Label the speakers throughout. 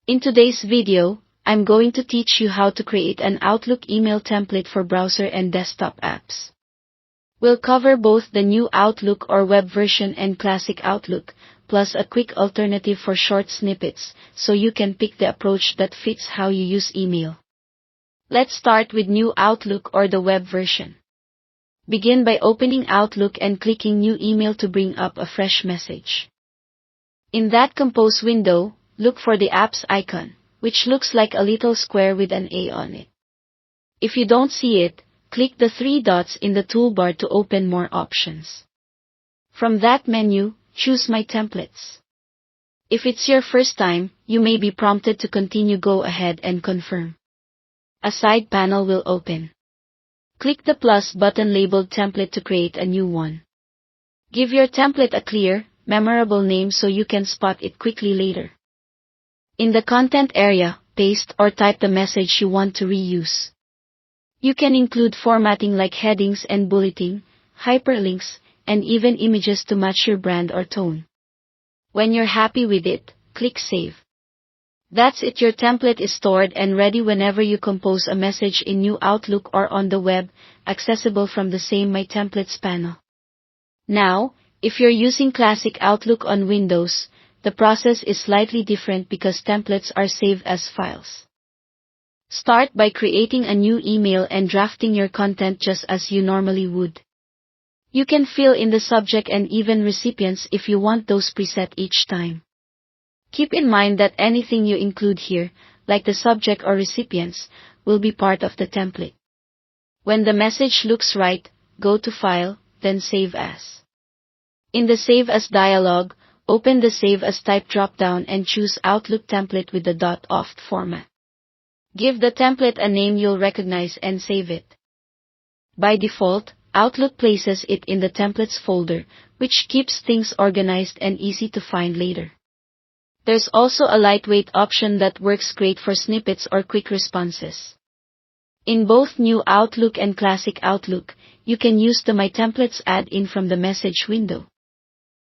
Speaker 1: In today's video, I'm going to teach you how to create an Outlook email template for browser and desktop apps. We'll cover both the new Outlook or web version and classic Outlook, plus a quick alternative for short snippets, so you can pick the approach that fits how you use email. Let's start with new Outlook or the web version. Begin by opening Outlook and clicking New Email to bring up a fresh message. In that Compose window, look for the Apps icon, which looks like a little square with an A on it. If you don't see it, click the three dots in the toolbar to open more options. From that menu, choose My Templates. If it's your first time, you may be prompted to continue. Go ahead and confirm. A side panel will open. Click the plus button labeled Template to create a new one. Give your template a clear, memorable name so you can spot it quickly later. In the content area, paste or type the message you want to reuse. You can include formatting like headings and bulleting, hyperlinks, and even images to match your brand or tone. When you're happy with it, click Save. That's it, your template is stored and ready whenever you compose a message in new Outlook or on the web, accessible from the same My Templates panel. Now, if you're using classic Outlook on Windows, the process is slightly different because templates are saved as files. Start by creating a new email and drafting your content just as you normally would. You can fill in the subject and even recipients if you want those preset each time. Keep in mind that anything you include here, like the subject or recipients, will be part of the template. When the message looks right, go to File, then Save As. In the Save As dialog, open the Save As Type drop-down and choose Outlook Template with the .oft format. Give the template a name you'll recognize and save it. By default, Outlook places it in the Templates folder, which keeps things organized and easy to find later. There's also a lightweight option that works great for snippets or quick responses. In both new Outlook and classic Outlook, you can use the My Templates add-in from the message window.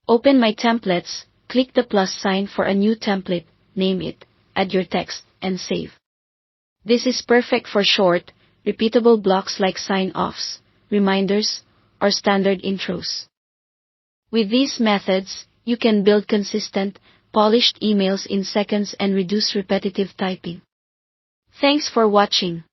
Speaker 1: Open My Templates, click the plus sign for a new template, name it, add your text, and save. This is perfect for short, repeatable blocks like sign-offs, reminders, or standard intros. With these methods, you can build consistent, polished emails in seconds and reduce repetitive typing. Thanks for watching.